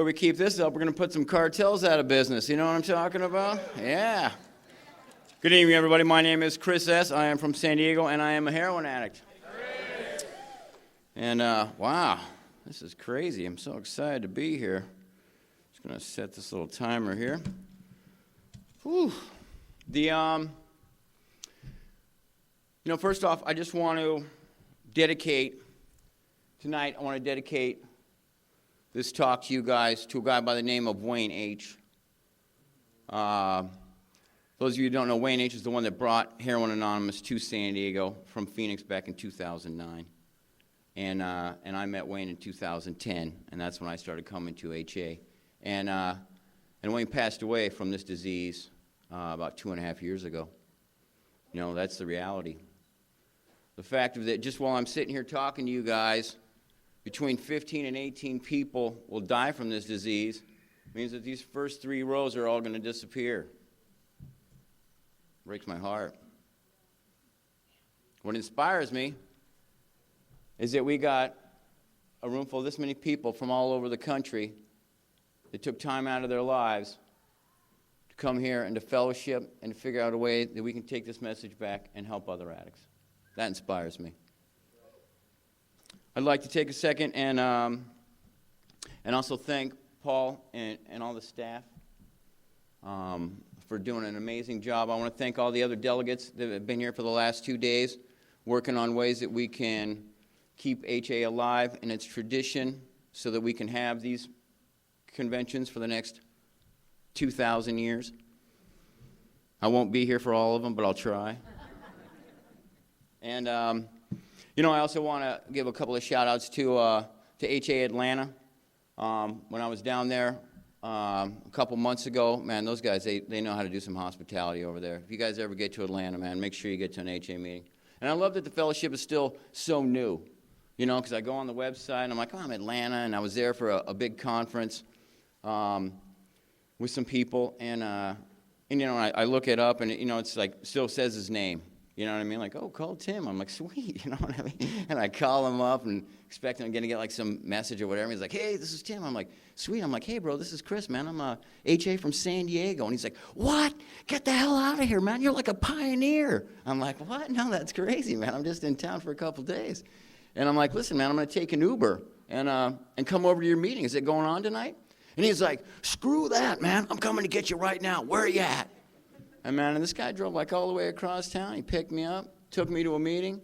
we keep this up, we're going to put some cartels out of business. You know what I'm talking about? Yeah. Good evening, everybody. My name is Chris S. I am from San Diego, and I am a heroin addict. And, wow, this is crazy. I'm so excited to be here. Just going to set this little timer here. Whew. First off, I just want to dedicate, tonight, I want to dedicate this talk to you guys, to a guy by the name of Wayne H. Those of you who don't know, Wayne H. is the one that brought Heroin Anonymous to San Diego from Phoenix back in 2009. And I met Wayne in 2010, and that's when I started coming to HA. And Wayne passed away from this disease about 2.5 years ago. You know, that's the reality. The fact of that, just while I'm sitting here talking to you guys, between 15 and 18 people will die from this disease, means that these first 3 rows are all going to disappear. Breaks my heart. What inspires me is that we got a room full of this many people from all over the country that took time out of their lives to come here and to fellowship and to figure out a way that we can take this message back and help other addicts. That inspires me. I'd like to take a second and also thank Paul and all the staff for doing an amazing job. I want to thank all the other delegates that have been here for the last 2 days, working on ways that we can keep HA alive in its tradition so that we can have these conventions for the next 2,000 years. I won't be here for all of them, but I'll try. And, I also want to give a couple of shout-outs to HA Atlanta. When I was down there a couple months ago, man, those guys, they know how to do some hospitality over there. If you guys ever get to Atlanta, man, make sure you get to an HA meeting. And I love that the fellowship is still so new, because I go on the website, and I'm like, oh, I'm in Atlanta, and I was there for a big conference with some people, and I look it up, and, it's like, still says his name. You know what I mean? Like, oh, call Tim. I'm like, sweet. You know what I mean? And I call him up and expect him to get like some message or whatever. He's like, hey, this is Tim. I'm like, sweet. I'm like, hey, bro, this is Chris, man. I'm HA from San Diego. And he's like, what? Get the hell out of here, man. You're like a pioneer. I'm like, what? No, that's crazy, man. I'm just in town for a couple days. And I'm like, listen, man, I'm going to take an Uber and come over to your meeting. Is it going on tonight? And he's like, screw that, man. I'm coming to get you right now. Where are you at? And this guy drove like all the way across town. He picked me up, took me to a meeting,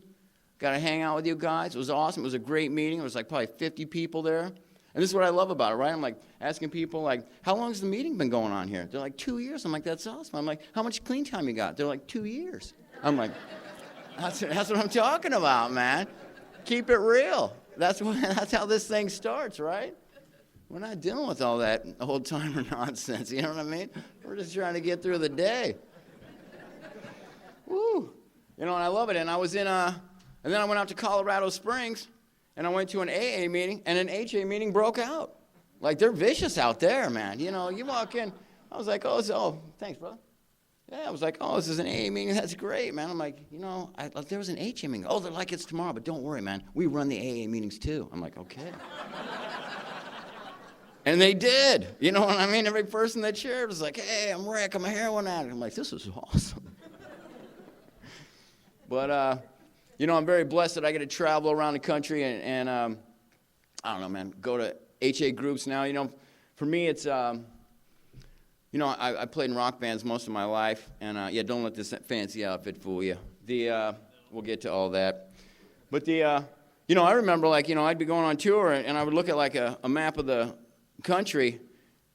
got to hang out with you guys. It was awesome. It was a great meeting. There was like probably 50 people there. And this is what I love about it, right? I'm like asking people like, how long has the meeting been going on here? They're like, 2 years. I'm like, that's awesome. I'm like, how much clean time you got? They're like, 2 years. I'm like, that's what I'm talking about, man. Keep it real. That's how this thing starts, right? We're not dealing with all that old-timer nonsense, you know what I mean? We're just trying to get through the day. Woo! And I love it. And I was and then I went out to Colorado Springs, and I went to an AA meeting, and an HA meeting broke out. Like, they're vicious out there, man. You walk in, I was like, oh, thanks, brother. Yeah, I was like, oh, this is an AA meeting. That's great, man. I'm like, there was an HA meeting. Oh, they're like, it's tomorrow, but don't worry, man. We run the AA meetings, too. I'm like, okay. And they did. You know what I mean? Every person that shared was like, hey, I'm Rick. I'm a heroin addict. I'm like, this is awesome. But, I'm very blessed that I get to travel around the country and I don't know, man, go to HA groups now. For me, it's, I played in rock bands most of my life. And, don't let this fancy outfit fool you. We'll get to all that. But I remember, I'd be going on tour, and I would look at, a map of the country,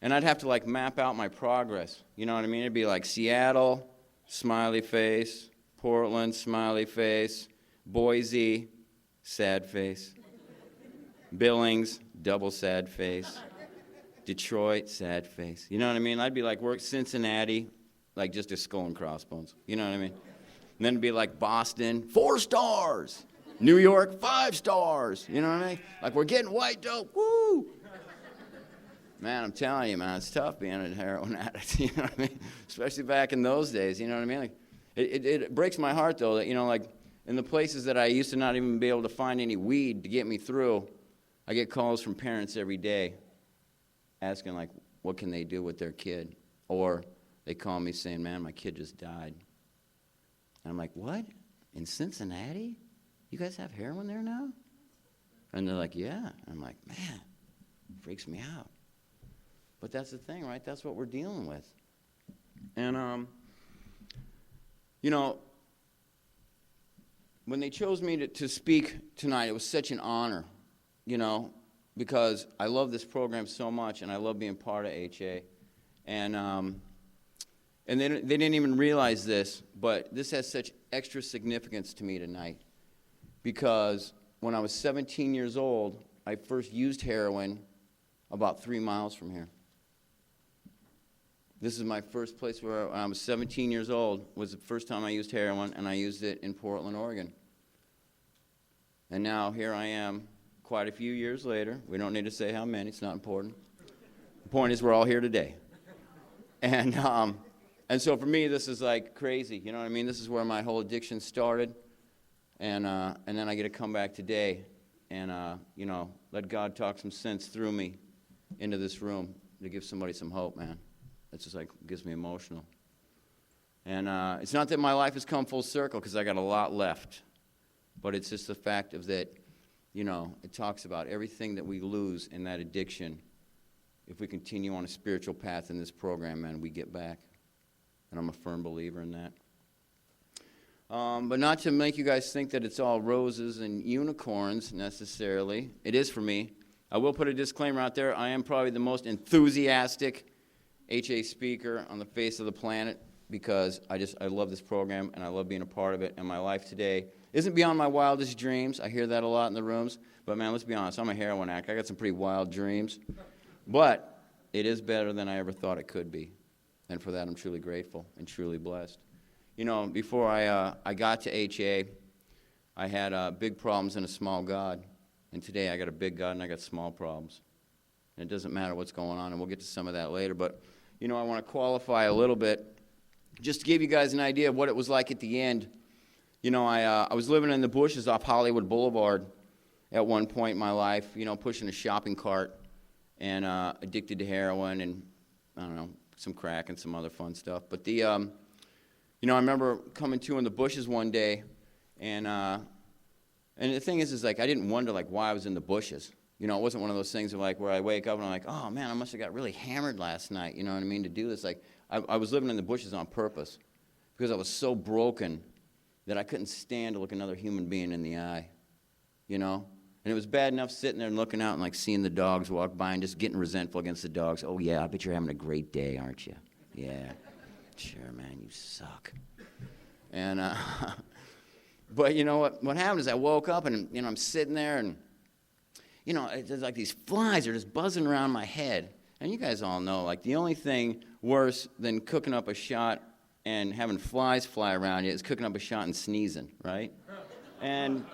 and I'd have to map out my progress. You know what I mean? It'd be like Seattle, smiley face, Portland, smiley face, Boise, sad face, Billings, double sad face, Detroit, sad face. You know what I mean? I'd be work Cincinnati, just a skull and crossbones. You know what I mean? And then it'd be Boston, 4 stars, New York, 5 stars. You know what I mean? We're getting white dope, woo! Man, I'm telling you, man, it's tough being a heroin addict, you know what I mean? Especially back in those days, you know what I mean? It breaks my heart, though, that, in the places that I used to not even be able to find any weed to get me through, I get calls from parents every day asking, like, what can they do with their kid? Or they call me saying, man, my kid just died. And I'm like, what? In Cincinnati? You guys have heroin there now? And they're like, yeah. And I'm like, man, freaks me out. But that's the thing, right? That's what we're dealing with. And, you know, when they chose me to speak tonight, it was such an honor, you know, because I love this program so much, and I love being part of HA. And they didn't even realize this, but this has such extra significance to me tonight, because when I was 17 years old, I first used heroin about 3 miles from here. This is my first place where, when I was 17 years old, was the first time I used heroin, and I used it in Portland, Oregon. And now here I am, quite a few years later. We don't need to say how many, it's not important. The point is we're all here today. And so for me, this is like crazy, you know what I mean? This is where my whole addiction started. And then I get to come back today and, you know, let God talk some sense through me into this room to give somebody some hope, man. It's just like, gets me emotional. And it's not that my life has come full circle, because I got a lot left. But it's just the fact of that, you know, it talks about everything that we lose in that addiction. If we continue on a spiritual path in this program, man, we get back. And I'm a firm believer in that. But not to make you guys think that it's all roses and unicorns necessarily. It is for me. I will put a disclaimer out there. I am probably the most enthusiastic HA speaker on the face of the planet, because I love this program and I love being a part of it. And my life today isn't beyond my wildest dreams. I hear that a lot in the rooms. But man, let's be honest, I'm a heroin addict. I got some pretty wild dreams. But it is better than I ever thought it could be. And for that, I'm truly grateful and truly blessed. You know, before I got to HA, I had big problems and a small God. And today I got a big God and I got small problems. And it doesn't matter what's going on, and we'll get to some of that later. But, you know, I want to qualify a little bit just to give you guys an idea of what it was like at the end. You know, I was living in the bushes off Hollywood Boulevard at one point in my life, you know, pushing a shopping cart and addicted to heroin and, I don't know, some crack and some other fun stuff. But you know, I remember coming to in the bushes one day, and the thing is like, I didn't wonder, like, why I was in the bushes. You know, it wasn't one of those things where I wake up and I'm like, oh, man, I must have got really hammered last night, you know what I mean, to do this. Like, I was living in the bushes on purpose because I was so broken that I couldn't stand to look another human being in the eye, you know? And it was bad enough sitting there and looking out and, like, seeing the dogs walk by and just getting resentful against the dogs. Oh, yeah, I bet you're having a great day, aren't you? Yeah. Sure, man, you suck. And, but you know what happened is I woke up and, you know, I'm sitting there and, you know, there's like these flies are just buzzing around my head. And you guys all know, like, the only thing worse than cooking up a shot and having flies fly around you is cooking up a shot and sneezing, right? And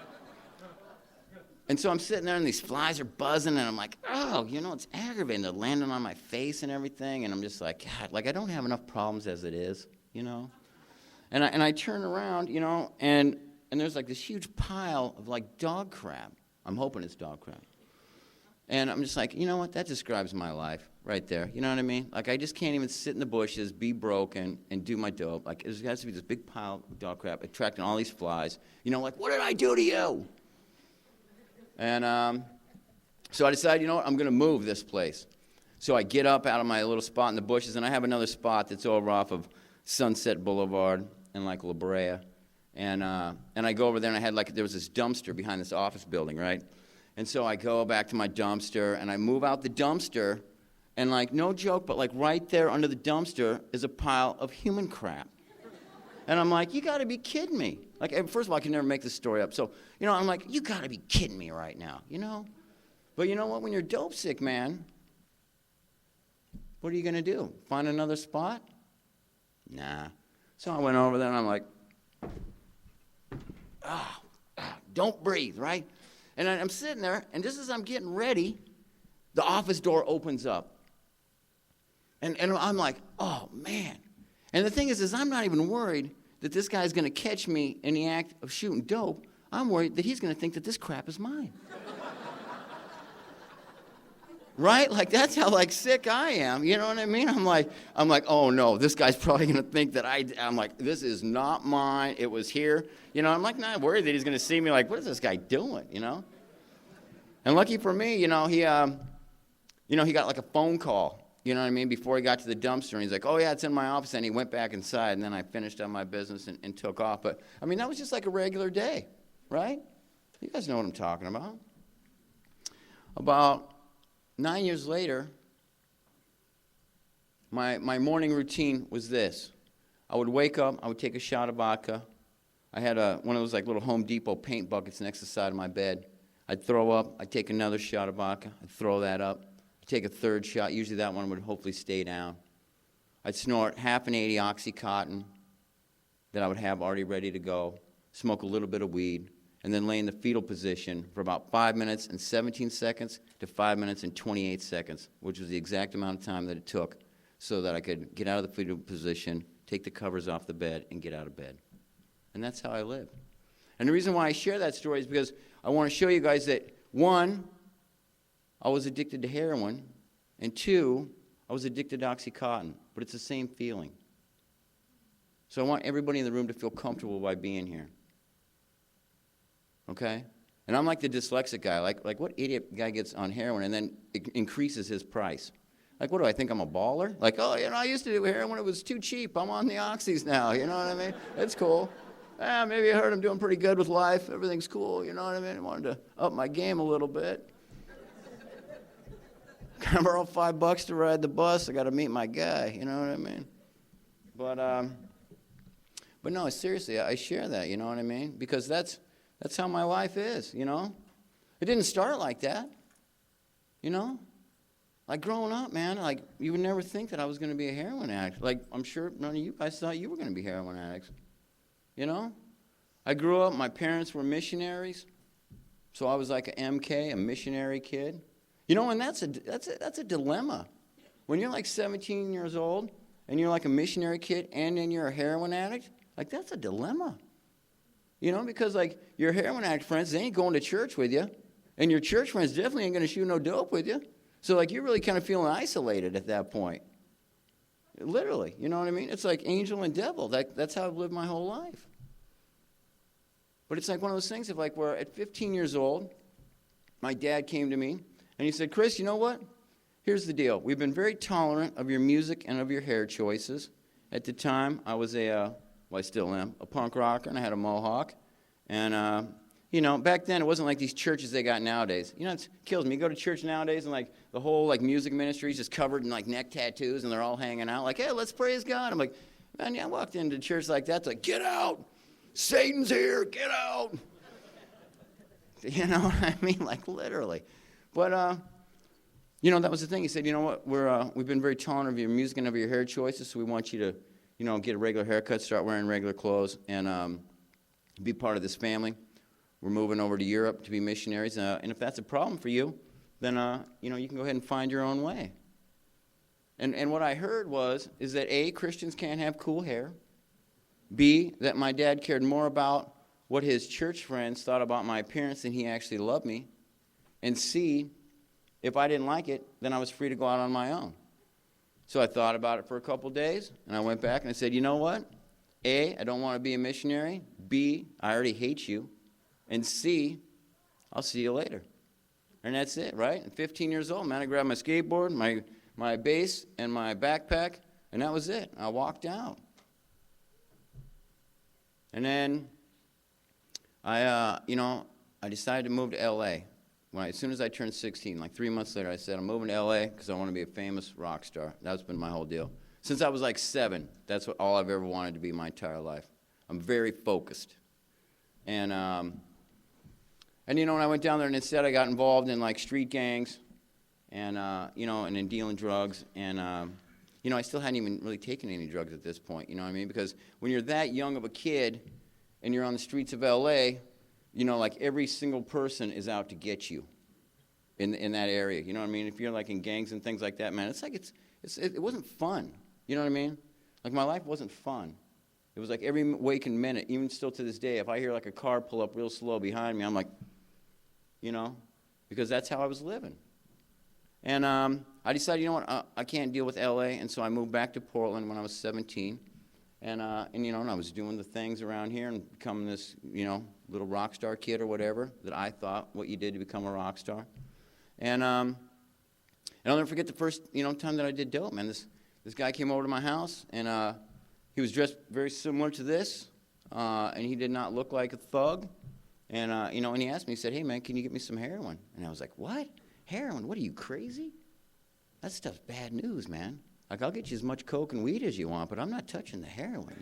so I'm sitting there and these flies are buzzing and I'm like, oh, you know, it's aggravating. They're landing on my face and everything. And I'm just like, God, like, I don't have enough problems as it is, you know? And I turn around, you know, and there's like this huge pile of like dog crap. I'm hoping it's dog crap. And I'm just like, you know what? That describes my life right there. You know what I mean? Like, I just can't even sit in the bushes, be broken, and do my dope. Like, there has to be this big pile of dog crap attracting all these flies. You know, like, what did I do to you? And so I decided, you know what? I'm going to move this place. So I get up out of my little spot in the bushes, and I have another spot that's over off of Sunset Boulevard in, like, La Brea. And I go over there, and there was this dumpster behind this office building, right? And so I go back to my dumpster, and I move out the dumpster, and, like, no joke, but, like, right there under the dumpster is a pile of human crap. And I'm like, you got to be kidding me. Like, first of all, I can never make this story up. So, you know, I'm like, you got to be kidding me right now, you know? But you know what? When you're dope sick, man, what are you going to do? Find another spot? Nah. So I went over there, and I'm like, don't breathe, right? And I'm sitting there, and just as I'm getting ready, the office door opens up. And I'm like, oh, man. And the thing is I'm not even worried that this guy's going to catch me in the act of shooting dope. I'm worried that he's going to think that this crap is mine. Right? Like, that's how, like, sick I am. You know what I mean? I'm like, oh, no, this guy's probably going to think that I'm like, this is not mine. It was here. You know, I'm like, not worried that he's going to see me like, what is this guy doing, you know? And lucky for me, he got like a phone call, you know what I mean, before he got to the dumpster. And he's like, oh, yeah, it's in my office. And he went back inside, and then I finished up my business and took off. But, I mean, that was just like a regular day, right? You guys know what I'm talking about. About 9 years later, my morning routine was this. I would wake up, I would take a shot of vodka. I had one of those like little Home Depot paint buckets next to the side of my bed. I'd throw up, I'd take another shot of vodka, I'd throw that up, I'd take a third shot. Usually that one would hopefully stay down. I'd snort half an 80 Oxycontin that I would have already ready to go, smoke a little bit of weed, and then lay in the fetal position for about 5 minutes and 17 seconds to 5 minutes and 28 seconds, which was the exact amount of time that it took so that I could get out of the fetal position, take the covers off the bed, and get out of bed. And that's how I lived. And the reason why I share that story is because I want to show you guys that, one, I was addicted to heroin, and two, I was addicted to Oxycontin, but it's the same feeling. So I want everybody in the room to feel comfortable by being here. Okay? And I'm like the dyslexic guy. Like what idiot guy gets on heroin and then it increases his price? Like, what do I think, I'm a baller? Like, oh, I used to do heroin when it was too cheap. I'm on the oxys now, you know what I mean? It's cool. Maybe I heard I'm doing pretty good with life. Everything's cool, you know what I mean? I wanted to up my game a little bit. Can I borrow $5 to ride the bus? I got to meet my guy, you know what I mean? But no, seriously, I share that, you know what I mean? Because that's how my life is, you know? It didn't start like that, you know? Like, growing up, man, like, you would never think that I was going to be a heroin addict. Like, I'm sure none of you guys thought you were going to be heroin addicts, you know? I grew up, my parents were missionaries, so I was like an MK, a missionary kid. You know, and that's a dilemma. When you're like 17 years old, and you're like a missionary kid, and then you're a heroin addict, like, that's a dilemma. You know, because, like, your heroin addict friends, they ain't going to church with you. And your church friends definitely ain't going to shoot no dope with you. So, like, you're really kind of feeling isolated at that point. Literally, you know what I mean? It's like angel and devil. That's how I've lived my whole life. But it's like one of those things of, like, where at 15 years old, my dad came to me, and he said, Chris, you know what? Here's the deal. We've been very tolerant of your music and of your hair choices. At the time, I was I still am, a punk rocker, and I had a mohawk. And, you know, back then, it wasn't like these churches they got nowadays. You know, it kills me. You go to church nowadays, and, like, the whole, like, music ministry is just covered in, like, neck tattoos, and they're all hanging out. Like, hey, let's praise God. I'm like, man, yeah, I walked into church like that. It's like, get out. Satan's here. Get out. You know what I mean? Like, literally. But, you know, that was the thing. He said, you know what, we've been very tolerant of your music and of your hair choices, so we want you to, you know, get a regular haircut, start wearing regular clothes, and be part of this family. We're moving over to Europe to be missionaries, and if that's a problem for you, then, you know, you can go ahead and find your own way. And what I heard is that A, Christians can't have cool hair, B, that my dad cared more about what his church friends thought about my appearance than he actually loved me, and C, if I didn't like it, then I was free to go out on my own. So I thought about it for a couple days, and I went back and I said, you know what? A, I don't want to be a missionary. B, I already hate you. And C, I'll see you later. And that's it, right? At 15 years old, man, I grabbed my skateboard, my bass, and my backpack, and that was it. I walked out. And then I decided to move to L.A. As soon as I turned 16, like 3 months later, I said, I'm moving to L.A. because I want to be a famous rock star. That's been my whole deal. Since I was like 7, that's all I've ever wanted to be my entire life. I'm very focused. And you know, when I went down there and instead I got involved in like street gangs and, you know, and in dealing drugs. And, you know, I still hadn't even really taken any drugs at this point, you know what I mean? Because when you're that young of a kid and you're on the streets of L.A., you know, like every single person is out to get you in that area. You know what I mean? If you're like in gangs and things like that, man, it's like it wasn't fun. You know what I mean? Like my life wasn't fun. It was like every waking minute, even still to this day, if I hear like a car pull up real slow behind me, I'm like, you know, because that's how I was living. And I decided, you know what, I can't deal with L.A., and so I moved back to Portland when I was 17. And I was doing the things around here and becoming this, little rock star kid or whatever that I thought what you did to become a rock star. And I'll never forget the first, time that I did dope, man. This guy came over to my house, and he was dressed very similar to this, and he did not look like a thug. And, and he asked me, he said, hey, man, can you get me some heroin? And I was like, what? Heroin? What, are you crazy? That stuff's bad news, man. Like, I'll get you as much coke and weed as you want, but I'm not touching the heroin,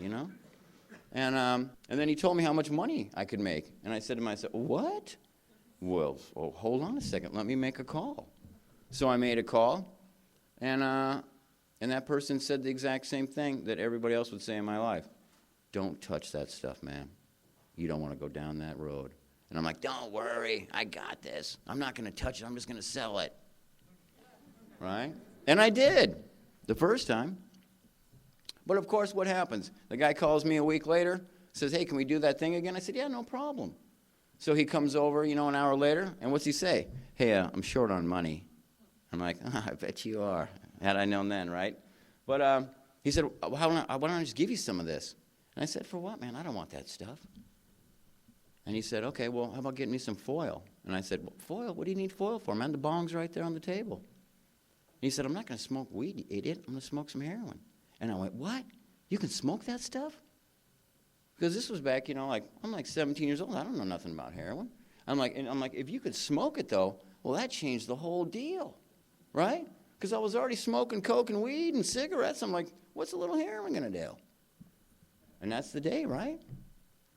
And then he told me how much money I could make. And I said to myself, what? Well, hold on a second. Let me make a call. So I made a call, and that person said the exact same thing that everybody else would say in my life. Don't touch that stuff, man. You don't want to go down that road. And I'm like, don't worry. I got this. I'm not going to touch it. I'm just going to sell it. Right? And I did the first time. But, of course, what happens? The guy calls me a week later, says, hey, can we do that thing again? I said, yeah, no problem. So he comes over, an hour later, and what's he say? Hey, I'm short on money. I'm like, I bet you are. Had I known then, right? But he said, why don't I just give you some of this? And I said, for what, man? I don't want that stuff. And he said, okay, well, how about getting me some foil? And I said, well, foil? What do you need foil for, man? The bong's right there on the table. And he said, I'm not going to smoke weed, you idiot. I'm going to smoke some heroin. And I went, what? You can smoke that stuff? Because this was back, I'm like 17 years old. I don't know nothing about heroin. I'm like, if you could smoke it, though, well, that changed the whole deal, right? Because I was already smoking coke and weed and cigarettes. I'm like, what's a little heroin going to do? And that's the day, right?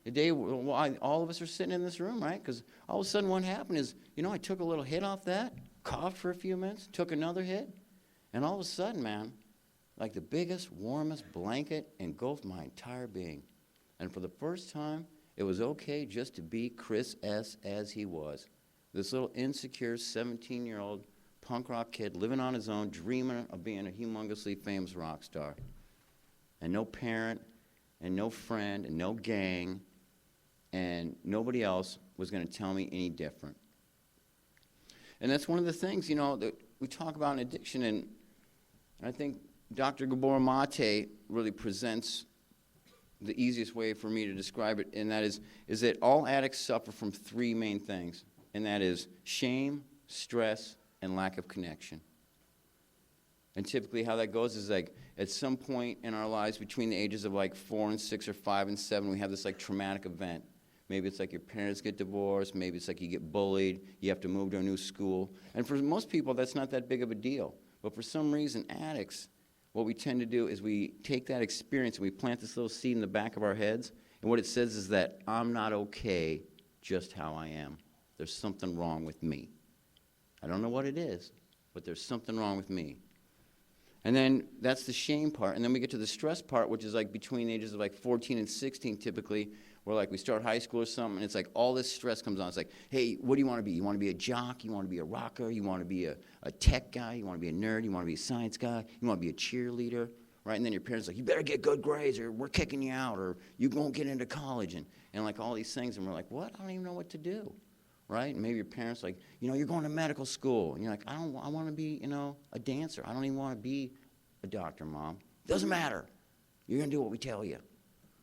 The day all of us are sitting in this room, right? Because all of a sudden what happened is, I took a little hit off that, coughed for a few minutes, took another hit, and all of a sudden, man, like the biggest, warmest blanket engulfed my entire being. And for the first time, it was okay just to be Chris S. as he was. This little insecure 17-year-old punk rock kid living on his own, dreaming of being a humongously famous rock star. And no parent, and no friend, and no gang, and nobody else was going to tell me any different. And that's one of the things, that we talk about in addiction, and I think Dr. Gabor Mate really presents the easiest way for me to describe it, and that is that all addicts suffer from three main things, and that is shame, stress, and lack of connection. And typically how that goes is like at some point in our lives between the ages of like 4 and 6 or 5 and 7, we have this like traumatic event. Maybe it's like your parents get divorced. Maybe it's like you get bullied. You have to move to a new school. And for most people, that's not that big of a deal. But for some reason, addicts, what we tend to do is we take that experience and we plant this little seed in the back of our heads. And what it says is that I'm not okay just how I am. There's something wrong with me. I don't know what it is, but there's something wrong with me. And then that's the shame part. And then we get to the stress part, which is like between the ages of like 14 and 16 typically, where like we start high school or something, and it's like all this stress comes on. It's like, hey, what do you want to be? You want to be a jock? You want to be a rocker? You want to be a tech guy? You want to be a nerd? You want to be a science guy? You want to be a cheerleader? Right? And then your parents are like, you better get good grades or we're kicking you out or you won't get into college. And like all these things. And we're like, what? I don't even know what to do. Right? And maybe your parents like, you're going to medical school. And you're like, I want to be, a dancer. I don't even want to be a doctor, Mom. Doesn't matter. You're going to do what we tell you.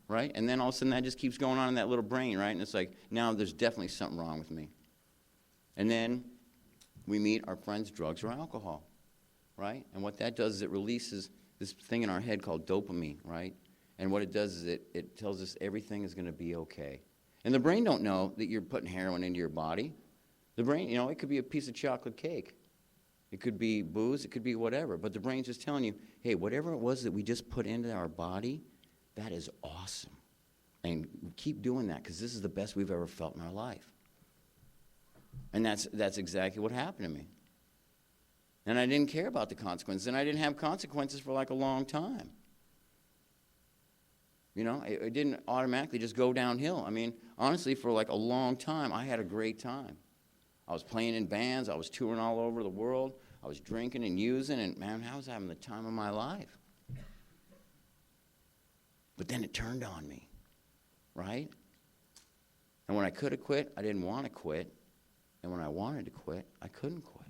Right? And then all of a sudden that just keeps going on in that little brain, right? And it's like, now there's definitely something wrong with me. And then we meet our friends, drugs or alcohol, right? And what that does is it releases this thing in our head called dopamine, right? And what it does is it tells us everything is going to be okay. And the brain don't know that you're putting heroin into your body. The brain, it could be a piece of chocolate cake. It could be booze. It could be whatever. But the brain's just telling you, hey, whatever it was that we just put into our body, that is awesome. And keep doing that because this is the best we've ever felt in our life. And that's exactly what happened to me. And I didn't care about the consequences. And I didn't have consequences for like a long time. It didn't automatically just go downhill. I mean, honestly, for like a long time, I had a great time. I was playing in bands. I was touring all over the world. I was drinking and using. And, man, I was having the time of my life. But then it turned on me, right? And when I could have quit, I didn't want to quit. And when I wanted to quit, I couldn't quit.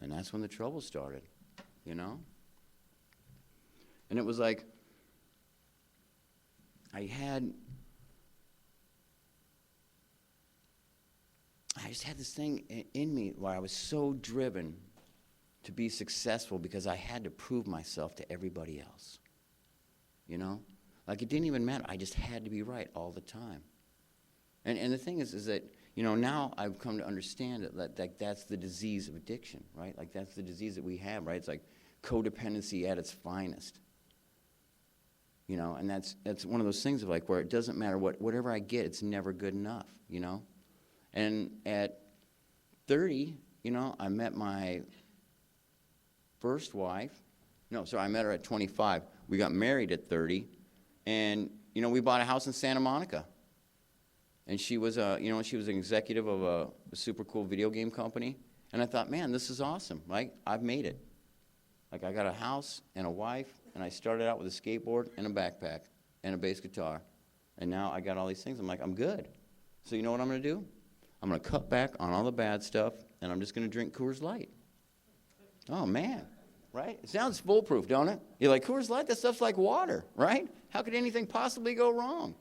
And that's when the trouble started, you know? And it was like, I just had this thing in me where I was so driven to be successful because I had to prove myself to everybody else, you know? Like, it didn't even matter. I just had to be right all the time. And the thing is that, you know, now I've come to understand that that's the disease of addiction, right? Like, that's the disease that we have, right? It's like codependency at its finest. You know, and that's one of those things of like where it doesn't matter whatever I get, it's never good enough, you know? And at 30, you know, I met my first wife. No, sorry, I met her at 25. We got married at 30. And, you know, we bought a house in Santa Monica. And she was you know, she was an executive of a super cool video game company. And I thought, man, this is awesome, right? I've made it. Like, I got a house and a wife, and I started out with a skateboard and a backpack and a bass guitar. And now I got all these things. I'm like, I'm good. So you know what I'm going to do? I'm going to cut back on all the bad stuff, and I'm just going to drink Coors Light. Oh, man, right? It sounds foolproof, don't it? You're like, Coors Light, that stuff's like water, right? How could anything possibly go wrong?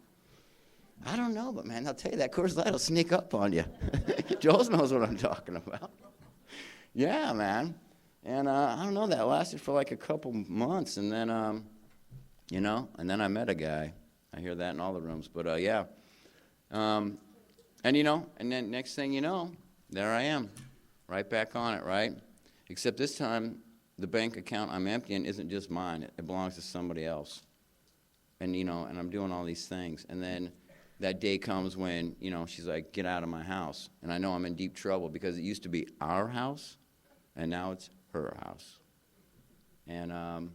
I don't know, but, man, I'll tell you, that Coors Light will sneak up on you. Joel knows what I'm talking about. Yeah, man. And I don't know, that lasted for like a couple months, and then, you know, and then I met a guy. I hear that in all the rooms, but yeah. And, you know, and then next thing you know, there I am, right back on it, right? Except this time, the bank account I'm emptying isn't just mine. It belongs to somebody else. And, you know, and I'm doing all these things. And then that day comes when, you know, she's like, get out of my house. And I know I'm in deep trouble because it used to be our house, and now it's her house. And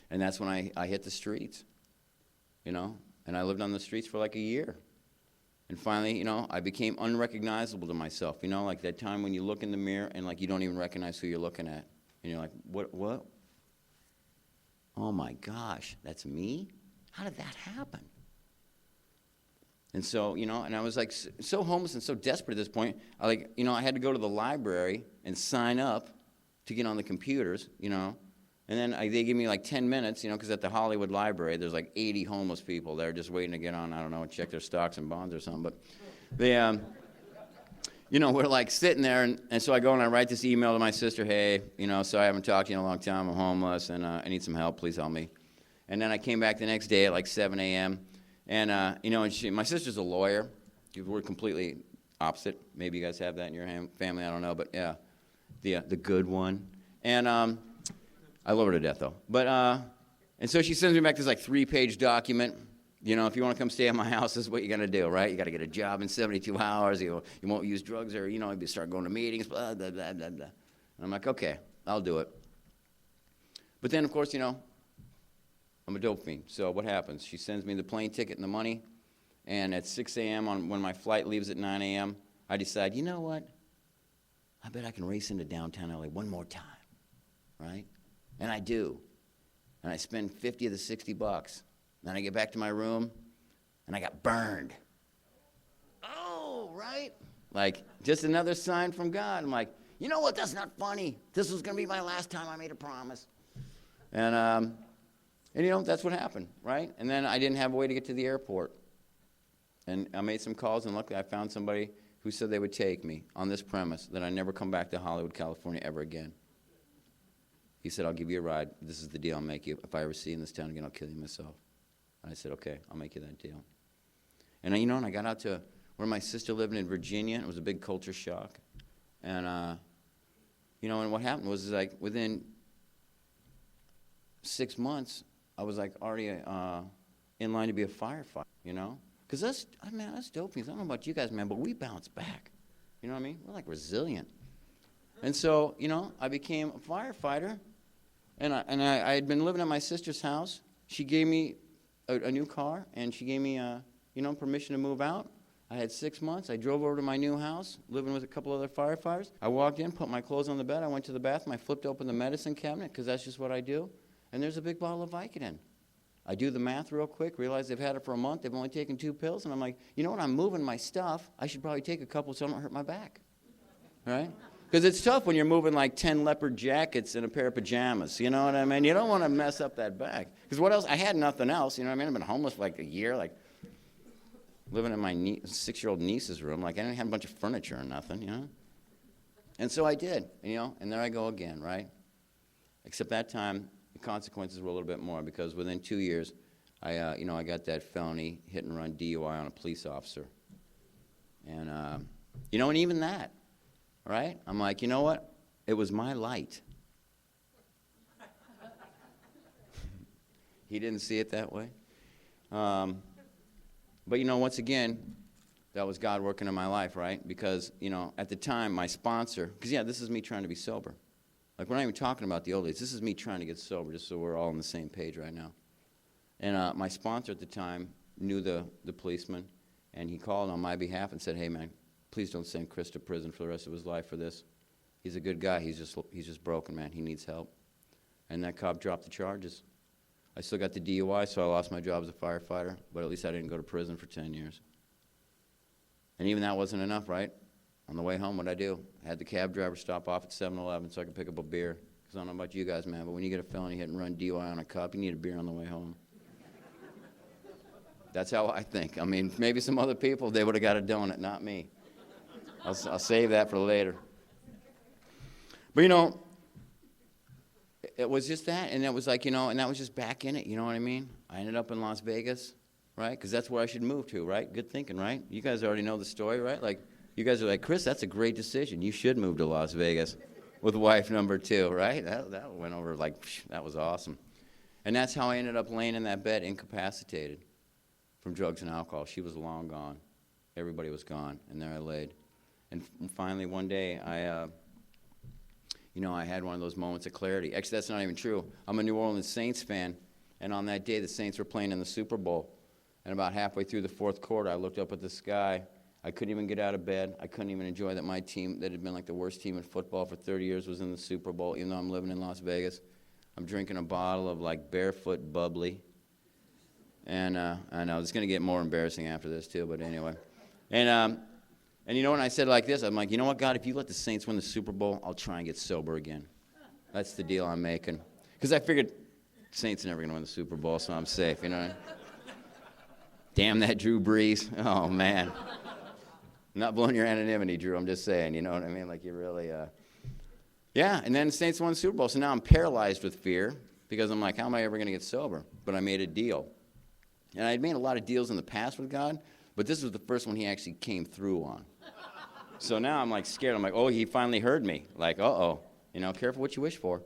that's when I hit the streets, you know, and I lived on the streets for like a year. And finally, you know, I became unrecognizable to myself, you know, like that time when you look in the mirror and like you don't even recognize who you're looking at. And you're like, what? Oh my gosh, that's me? How did that happen? And so, you know, and I was like so homeless and so desperate at this point, I had to go to the library and sign up to get on the computers, you know. And then they give me like 10 minutes, you know, because at the Hollywood Library, there's like 80 homeless people there just waiting to get on, I don't know, check their stocks and bonds or something. But they, you know, we're like sitting there, and so I go and I write this email to my sister, hey, you know, so I haven't talked to you in a long time, I'm homeless, and I need some help, please help me. And then I came back the next day at like 7 a.m., and, you know, and my sister's a lawyer. We're completely opposite. Maybe you guys have that in your family, I don't know, but yeah, the good one. And I love her to death, though. But, and so she sends me back this like 3-page document. You know, if you want to come stay at my house, this is what you got to do, right? You got to get a job in 72 hours. You won't use drugs, or, you know, you start going to meetings, blah, blah, blah, blah, blah. And I'm like, okay, I'll do it. But then, of course, you know, I'm a dope fiend. So what happens? She sends me the plane ticket and the money, and at 6 a.m. when my flight leaves at 9 a.m., I decide, you know what? I bet I can race into downtown LA one more time, right? And I do. And I spend 50 of the 60 bucks. Then I get back to my room, and I got burned. Oh, right? Like, just another sign from God. I'm like, you know what? That's not funny. This was going to be my last time I made a promise. And, you know, that's what happened, right? And then I didn't have a way to get to the airport. And I made some calls, and luckily I found somebody who said they would take me on this premise that I never come back to Hollywood, California ever again. He said, I'll give you a ride. This is the deal I'll make you. If I ever see you in this town again, I'll kill you myself. And I said, okay, I'll make you that deal. And, you know, and I got out to where my sister lived in Virginia. It was a big culture shock. And, you know, and what happened was like within 6 months, I was like already in line to be a firefighter, you know? Because that's dope things. I don't know about you guys, man, but we bounce back. You know what I mean? We're like resilient. And so, you know, I became a firefighter, and I had been living at my sister's house. She gave me a new car, and she gave me, you know, permission to move out. I had 6 months. I drove over to my new house, living with a couple other firefighters. I walked in, put my clothes on the bed. I went to the bathroom. I flipped open the medicine cabinet, because that's just what I do. And there's a big bottle of Vicodin. I do the math real quick, realize they've had it for a month. They've only taken 2 pills. And I'm like, you know what? I'm moving my stuff. I should probably take a couple so I don't hurt my back. Right? Because it's tough when you're moving like 10 leopard jackets and a pair of pajamas. You know what I mean? You don't want to mess up that back. Because what else? I had nothing else. You know what I mean? I've been homeless for like a year, like living in my 6-year-old niece's room. Like I didn't have a bunch of furniture or nothing, you know? And so I did, you know, and there I go again, right? Except that time, the consequences were a little bit more because within 2 years, I got that felony hit and run DUI on a police officer. And, and even that, right? I'm like, you know what? It was my light. He didn't see it that way. But, once again, that was God working in my life, right? Because, at the time, my sponsor, because, this is me trying to be sober. Like, we're not even talking about the old days. This is me trying to get sober, just so we're all on the same page right now. And my sponsor at the time knew the policeman, and he called on my behalf and said, hey, man, please don't send Chris to prison for the rest of his life for this. He's a good guy. He's just broken, man. He needs help. And that cop dropped the charges. I still got the DUI, so I lost my job as a firefighter, but at least I didn't go to prison for 10 years. And even that wasn't enough, right? On the way home, what'd I do? I had the cab driver stop off at 7-Eleven so I could pick up a beer. Because I don't know about you guys, man, but when you get a felony hit and run DUI on a cop, you need a beer on the way home. That's how I think. I mean, maybe some other people, they would have got a donut, not me. I'll save that for later. But, it was just that, and it was like, and that was just back in it, you know what I mean? I ended up in Las Vegas, right? Because that's where I should move to, right? Good thinking, right? You guys already know the story, right? Like, you guys are like, Chris, that's a great decision. You should move to Las Vegas with wife number 2, right? That went over like, that was awesome. And that's how I ended up laying in that bed, incapacitated from drugs and alcohol. She was long gone. Everybody was gone, and there I laid. And finally, one day, I had one of those moments of clarity. Actually, that's not even true. I'm a New Orleans Saints fan, and on that day, the Saints were playing in the Super Bowl. And about halfway through the fourth quarter, I looked up at the sky. I couldn't even get out of bed. I couldn't even enjoy that my team, that had been like the worst team in football for 30 years, was in the Super Bowl, even though I'm living in Las Vegas. I'm drinking a bottle of like Barefoot Bubbly. And I know it's going to get more embarrassing after this too, but anyway. And when I said it like this, I'm like, you know what, God, if you let the Saints win the Super Bowl, I'll try and get sober again. That's the deal I'm making. Because I figured Saints are never going to win the Super Bowl, so I'm safe, you know. Damn that Drew Brees. Oh, man. I'm not blowing your anonymity, Drew. I'm just saying, you know what I mean? Like, you really, Yeah, and then the Saints won the Super Bowl, so now I'm paralyzed with fear because I'm like, how am I ever going to get sober? But I made a deal. And I'd made a lot of deals in the past with God, but this was the first one he actually came through on. So now I'm like scared. I'm like, oh, he finally heard me. Like, uh-oh, careful what you wish for.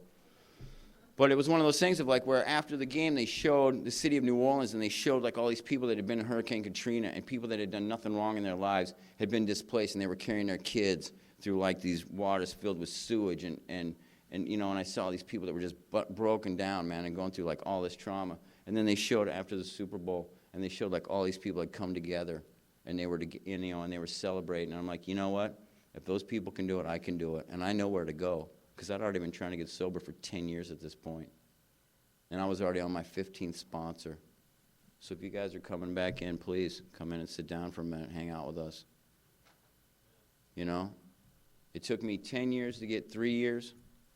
But it was one of those things of like where after the game they showed the city of New Orleans and they showed like all these people that had been in Hurricane Katrina and people that had done nothing wrong in their lives had been displaced and they were carrying their kids through like these waters filled with sewage and I saw these people that were just broken down, man, and going through like all this trauma. And then they showed after the Super Bowl and they showed like all these people had come together. And they were, and they were celebrating. And I'm like, you know what? If those people can do it, I can do it. And I know where to go because I'd already been trying to get sober for 10 years at this point. And I was already on my 15th sponsor. So if you guys are coming back in, please come in and sit down for a minute and hang out with us. It took me 10 years to get 3 years,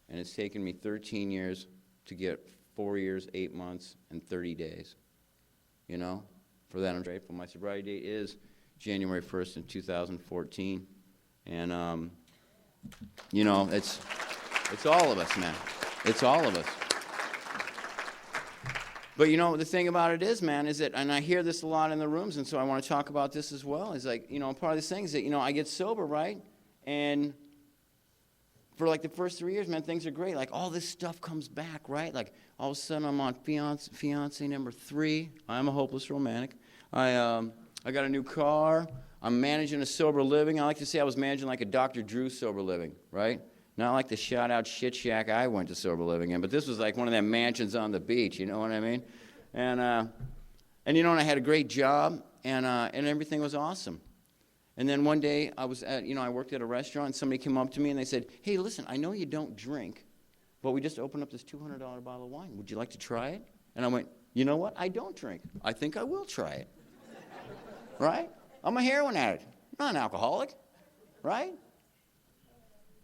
and it's taken me 13 years to get 4 years, 8 months, and 30 days. For that I'm grateful. My sobriety date is January 1st in 2014. And, it's all of us, man. It's all of us. But, the thing about it is, man, is that, and I hear this a lot in the rooms, and so I want to talk about this as well, is like, part of this thing is that, I get sober, right? And for like the first 3 years, man, things are great. Like all this stuff comes back, right? Like all of a sudden I'm on fiance number 3. I'm a hopeless romantic. I got a new car. I'm managing a sober living. I like to say I was managing like a Dr. Drew sober living, right? Not like the shout-out shit shack I went to sober living in, but this was like one of them mansions on the beach, you know what I mean? And I had a great job, and everything was awesome. And then one day I was at, I worked at a restaurant, and somebody came up to me and they said, hey, listen, I know you don't drink, but we just opened up this $200 bottle of wine. Would you like to try it? And I went, you know what? I don't drink. I think I will try it. Right? I'm a heroin addict. I'm not an alcoholic. Right?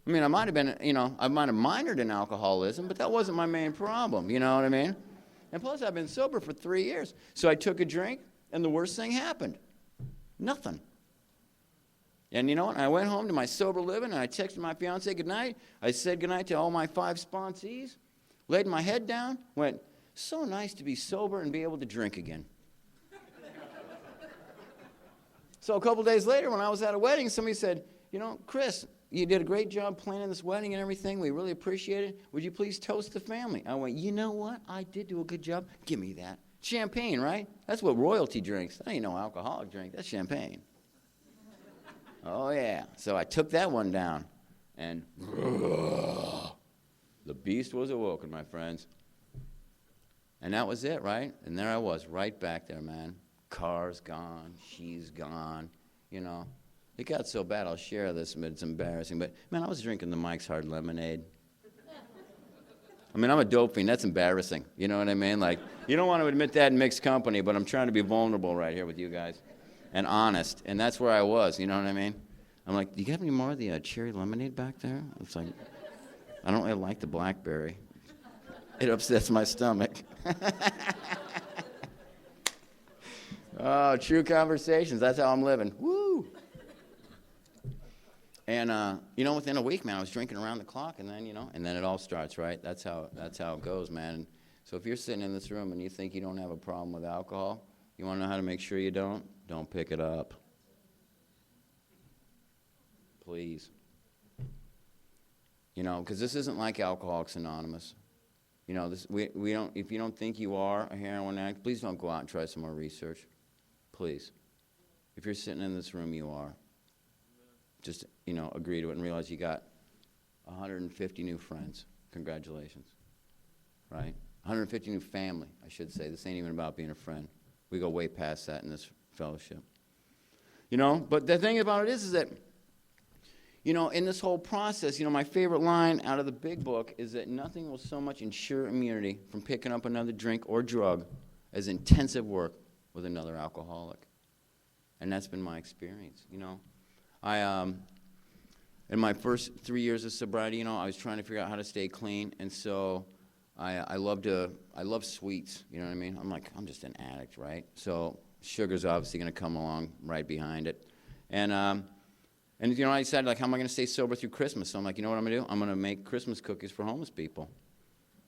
I mean, I might have been, I might have minored in alcoholism, but that wasn't my main problem, you know what I mean? And plus, I've been sober for 3 years. So I took a drink, and the worst thing happened. Nothing. And you know what? I went home to my sober living, and I texted my fiance goodnight. I said goodnight to all my 5 sponsees, laid my head down, went, so nice to be sober and be able to drink again. So a couple days later, when I was at a wedding, somebody said, Chris, you did a great job planning this wedding and everything. We really appreciate it. Would you please toast the family? I went, you know what? I did do a good job. Give me that. Champagne, right? That's what royalty drinks. That ain't no alcoholic drink. That's champagne. Oh, yeah. So I took that one down. And the beast was awoken, my friends. And that was it, right? And there I was, right back there, man. Car's gone. She's gone. It got so bad, I'll share this, but it's embarrassing. But, man, I was drinking the Mike's Hard Lemonade. I mean, I'm a dope fiend. That's embarrassing. You know what I mean? Like, you don't want to admit that in mixed company, but I'm trying to be vulnerable right here with you guys and honest. And that's where I was, you know what I mean? I'm like, do you got any more of the cherry lemonade back there? It's like, I don't really like the blackberry. It upsets my stomach. Oh, true conversations. That's how I'm living. Woo! And, within a week, man, I was drinking around the clock, and then it all starts, right? That's how it goes, man. And so if you're sitting in this room and you think you don't have a problem with alcohol, you want to know how to make sure you don't? Don't pick it up. Please. Because this isn't like Alcoholics Anonymous. We don't. If you don't think you are a heroin addict, please don't go out and try some more research. Please. If you're sitting in this room, you are. Just, agree to it and realize you got 150 new friends. Congratulations. Right? 150 new family, I should say. This ain't even about being a friend. We go way past that in this fellowship. But the thing about it is that, in this whole process, my favorite line out of the big book is that nothing will so much ensure immunity from picking up another drink or drug as intensive work with another alcoholic. And that's been my experience, in my first 3 years of sobriety, I was trying to figure out how to stay clean, and so I love sweets, you know what I mean? I'm just an addict, right? So sugar's obviously going to come along right behind it. And I decided, how am I going to stay sober through Christmas? So I'm like, you know what I'm going to do? I'm going to make Christmas cookies for homeless people.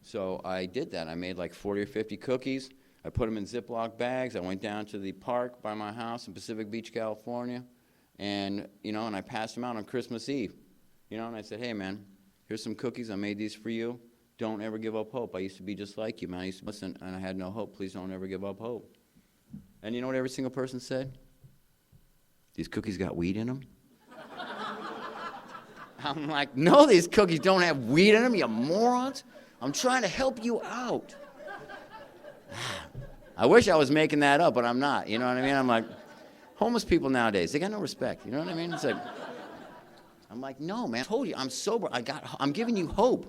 So I did that. I made 40 or 50 cookies. I put them in Ziploc bags. I went down to the park by my house in Pacific Beach, California. And, and I passed them out on Christmas Eve, and I said, hey, man, here's some cookies. I made these for you. Don't ever give up hope. I used to be just like you, man. I used to listen, and I had no hope. Please don't ever give up hope. And you know what every single person said? These cookies got weed in them? I'm like, no, these cookies don't have weed in them, you morons. I'm trying to help you out. I wish I was making that up, but I'm not. You know what I mean? I'm like, homeless people nowadays, they got no respect. You know what I mean? It's like, I'm like, no, man, I told you, I'm sober. I'm giving you hope.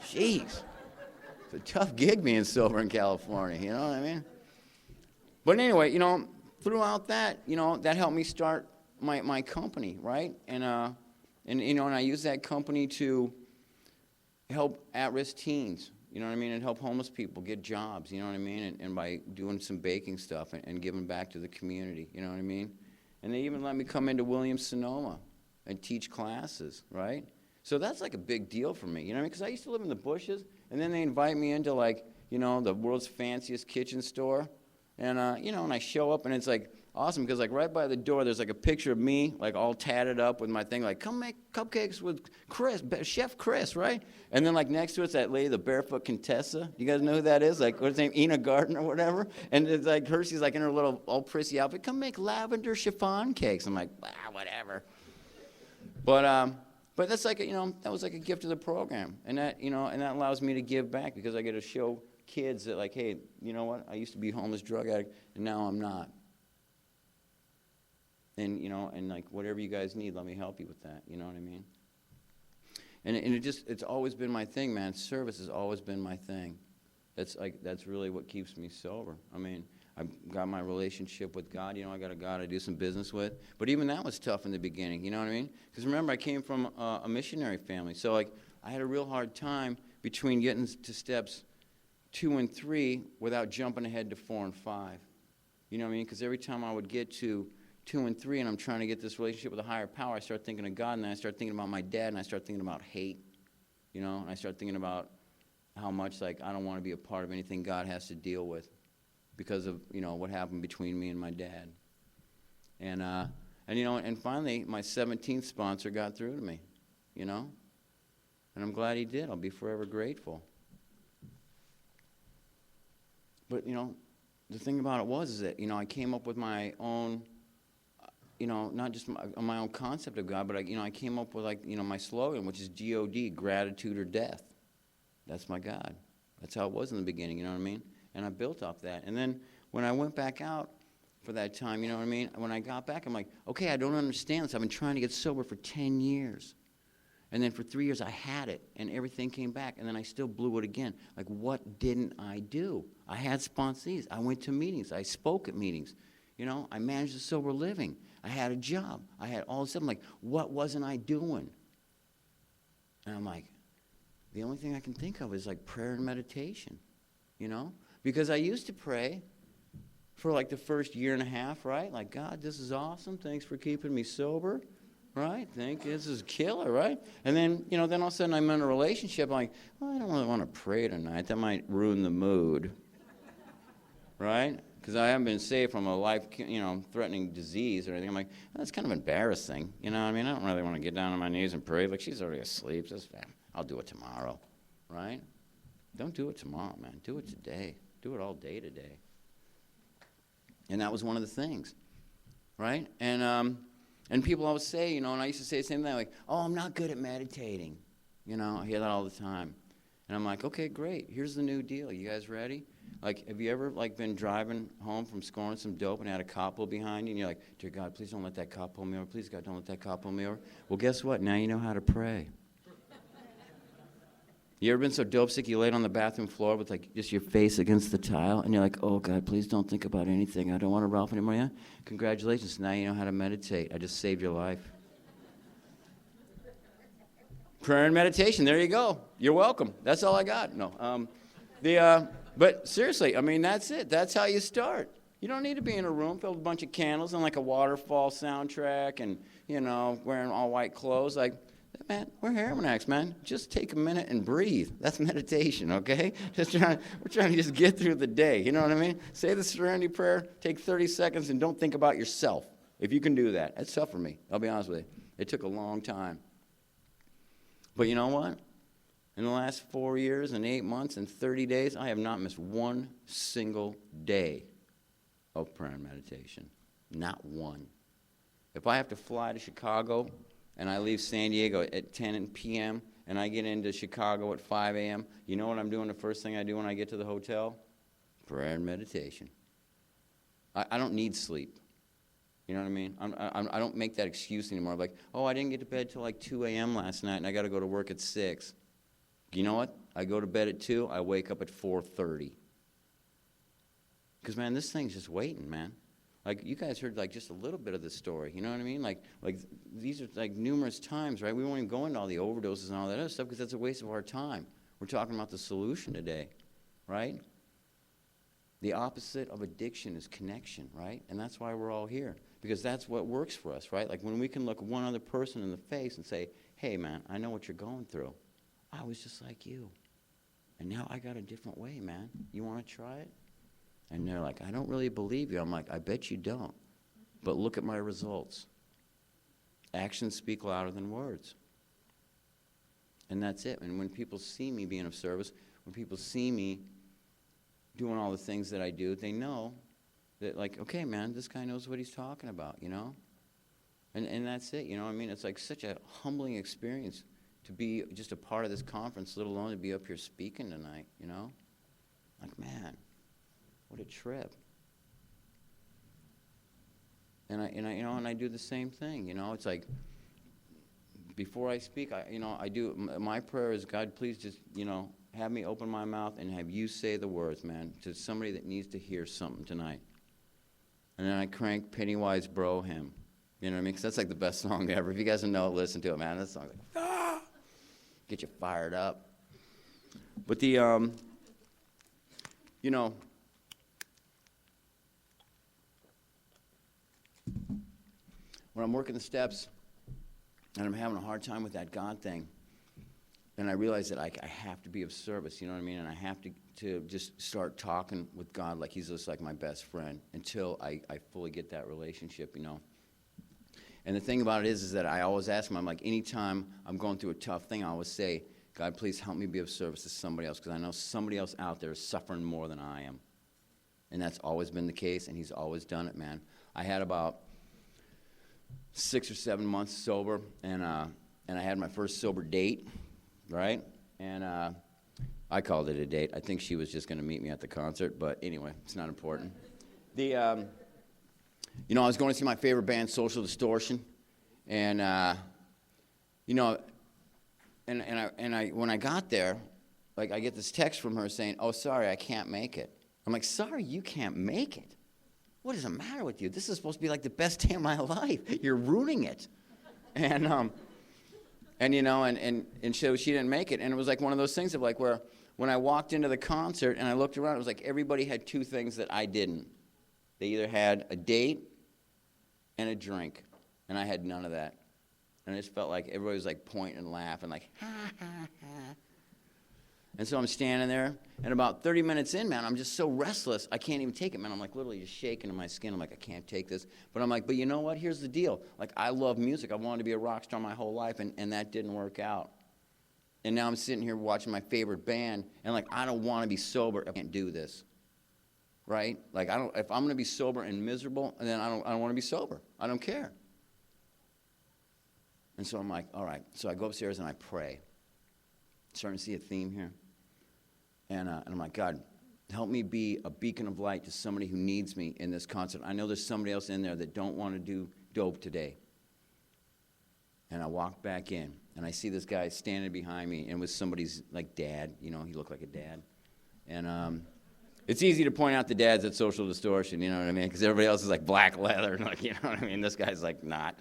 Jeez. It's a tough gig being sober in California, you know what I mean? But anyway, throughout that, that helped me start my company, right? And I used that company to help at-risk teens, you know what I mean, and help homeless people get jobs, you know what I mean, and by doing some baking stuff and giving back to the community, you know what I mean? And they even let me come into Williams-Sonoma and teach classes, right? So that's a big deal for me, you know what I mean? Because I used to live in the bushes, and then they invite me into the world's fanciest kitchen store, and and I show up, and it's awesome because right by the door there's a picture of me all tatted up with my thing come make cupcakes with Chris, Chef Chris, right? And then next to it's that lady, the barefoot Contessa. You guys know who that is? What's her name? Ina Garten or whatever. And it's Hershey's in her little all prissy outfit. Come make lavender chiffon cakes. I'm like, whatever. But that's that was a gift of the program, and that and that allows me to give back because I get to show kids that hey, you know what? I used to be a homeless drug addict, and now I'm not. And, and whatever you guys need, let me help you with that. You know what I mean? And it's always been my thing, man. Service has always been my thing. That's really what keeps me sober. I mean, I got my relationship with God. I got a God I do some business with. But even that was tough in the beginning, you know what I mean? Because remember, I came from a missionary family. So, like, I had a real hard time between getting to steps 2 and 3 without jumping ahead to 4 and 5. You know what I mean? Because every time I would get to 2 and 3 and I'm trying to get this relationship with a higher power, I start thinking of God, and then I start thinking about my dad, and I start thinking about hate, and I start thinking about how much, like, I don't want to be a part of anything God has to deal with because of, what happened between me and my dad. And finally, my 17th sponsor got through to me, and I'm glad he did. I'll be forever grateful. But, the thing about it is that, I came up with my own, not just my own concept of God, but I came up with, my slogan, which is GOD, gratitude or death. That's my God. That's how it was in the beginning, you know what I mean? And I built off that. And then when I went back out for that time, you know what I mean? When I got back, I'm like, okay, I don't understand this. I've been trying to get sober for 10 years. And then for 3 years, I had it, and everything came back, and then I still blew it again. Like, what didn't I do? I had sponsees. I went to meetings. I spoke at meetings. I managed a sober living. I had a job. I had all this stuff. I'm like, what wasn't I doing? And I'm like, the only thing I can think of is, like, prayer and meditation, Because I used to pray for, like, the first year and a half, right? Like, God, this is awesome. Thanks for keeping me sober. Right? Think this is killer, right? And then, then all of a sudden I'm in a relationship. I'm like, well, I don't really want to pray tonight. That might ruin the mood. Right? Because I haven't been saved from a life, threatening disease or anything. I'm like, that's kind of embarrassing. You know what I mean? I don't really want to get down on my knees and pray. Like, she's already asleep. I'll do it tomorrow. Right? Don't do it tomorrow, man. Do it today. Do it all day today. And that was one of the things. Right? And people always say, and I used to say the same thing, like, oh, I'm not good at meditating. I hear that all the time. And I'm like, okay, great. Here's the new deal. You guys ready? Like, have you ever, been driving home from scoring some dope and had a cop pull behind you? And you're like, dear God, please don't let that cop pull me over. Please, God, don't let that cop pull me over. Well, guess what? Now you know how to pray. You ever been so dope sick you laid on the bathroom floor with, just your face against the tile, and you're like, oh, God, please don't think about anything. I don't want to Ralph anymore. Yeah? Congratulations. Now you know how to meditate. I just saved your life. Prayer and meditation. There you go. You're welcome. That's all I got. No. But seriously, I mean, that's it. That's how you start. You don't need to be in a room filled with a bunch of candles and, a waterfall soundtrack and, wearing all white clothes. Man, we're heroin addicts, man. Just take a minute and breathe. That's meditation, okay? We're trying to just get through the day. You know what I mean? Say the serenity prayer, take 30 seconds, and don't think about yourself. If you can do that. That's tough for me. I'll be honest with you. It took a long time. But you know what? In the last 4 years and 8 months and 30 days, I have not missed one single day of prayer and meditation. Not one. If I have to fly to Chicago and I leave San Diego at 10 p.m., and I get into Chicago at 5 a.m., you know what I'm doing the first thing I do when I get to the hotel? Prayer and meditation. I don't need sleep. You know what I mean? I don't make that excuse anymore. I'm like, oh, I didn't get to bed till 2 a.m. last night, and I got to go to work at 6. You know what? I go to bed at 2, I wake up at 4:30. Because, man, this thing's just waiting, man. You guys heard, just a little bit of the story. You know what I mean? These are, numerous times, right? We won't even go into all the overdoses and all that other stuff because that's a waste of our time. We're talking about the solution today, right? The opposite of addiction is connection, right? And that's why we're all here, because that's what works for us, right? When we can look one other person in the face and say, hey, man, I know what you're going through. I was just like you. And now I got a different way, man. You want to try it? And they're like, I don't really believe you. I'm like, I bet you don't. But look at my results. Actions speak louder than words. And that's it. And when people see me being of service, when people see me doing all the things that I do, they know that, okay, man, this guy knows what he's talking about, And that's it, I mean, it's such a humbling experience to be just a part of this conference, let alone to be up here speaking tonight, Man. What a trip. And I do the same thing, It's before I speak, I do, my prayer is, God, please just, have me open my mouth and have you say the words, man, to somebody that needs to hear something tonight. And then I crank Pennywise Bro Him. You know what I mean? Because that's like the best song ever. If you guys don't know it, listen to it, man. That song's like, get you fired up. But the, you know, when I'm working the steps and I'm having a hard time with that God thing, then I realize that I have to be of service, you know what I mean? And I have to just start talking with God like he's just like my best friend until I fully get that relationship, you know? And the thing about it is that I always ask him, I'm like, anytime I'm going through a tough thing, I always say, God, please help me be of service to somebody else, because I know somebody else out there is suffering more than I am. And that's always been the case, and he's always done it, man. I had about 6 or 7 months sober, and I had my first sober date, right? And I called it a date. I think she was just going to meet me at the concert, but anyway, it's not important. You know, I was going to see my favorite band, Social Distortion, and you know, and when I got there, like I get this text from her saying, "Oh, sorry, I can't make it." I'm like, "Sorry, you can't make it? What is the matter with you? This is supposed to be like the best day of my life. You're ruining it." And you know, and so she didn't make it, and it was like one of those things of like where when I walked into the concert and I looked around, it was like everybody had 2 things that I didn't. They either had a date and a drink, and I had none of that. And I just felt like everybody was like pointing and laughing, like, ha, ha, ha. And so I'm standing there, and about 30 minutes in, man, I'm just so restless, I can't even take it, man. I'm like literally just shaking in my skin. I'm like, I can't take this. But I'm like, but you know what? Here's the deal. Like, I love music. I wanted to be a rock star my whole life, and that didn't work out. And now I'm sitting here watching my favorite band, and like, I don't want to be sober. I can't do this. Right? Like, if I'm going to be sober and miserable, then I don't want to be sober. I don't care. And so I'm like, all right. So I go upstairs and I pray. Starting to see a theme here. And I'm like, God, help me be a beacon of light to somebody who needs me in this concert. I know there's somebody else in there that don't want to do dope today. And I walk back in, and I see this guy standing behind me, and it was somebody's, like, dad. You know, he looked like a dad. And it's easy to point out the dads at Social Distortion, you know what I mean? Because everybody else is, like, black leather, like, you know what I mean? This guy's, like, not.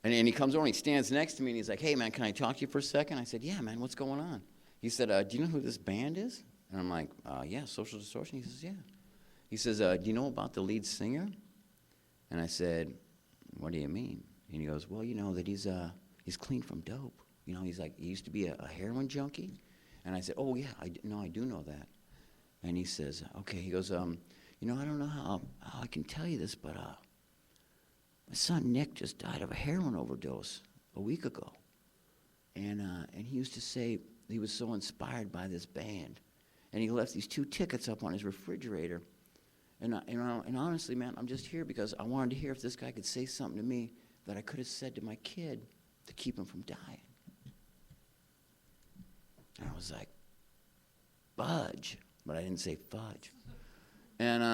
And he comes over and he stands next to me and he's like, "Hey, man, can I talk to you for a second?" I said, "Yeah, man, what's going on?" He said, "Do you know who this band is?" And I'm like, "Yeah, Social Distortion." He says, "Yeah." He says, "Do you know about the lead singer?" And I said, "What do you mean?" And he goes, "Well, you know that he's clean from dope. You know, he's like, he used to be a heroin junkie." And I said, "Oh, yeah, I do know that." And he says, "Okay." He goes, "You know, I don't know how I can tell you this, but my son Nick just died of a heroin overdose a week ago. And he used to say he was so inspired by this band. And he left these 2 tickets up on his refrigerator. And honestly, man, I'm just here because I wanted to hear if this guy could say something to me that I could have said to my kid to keep him from dying." And I was like, "Budge." But I didn't say fudge. And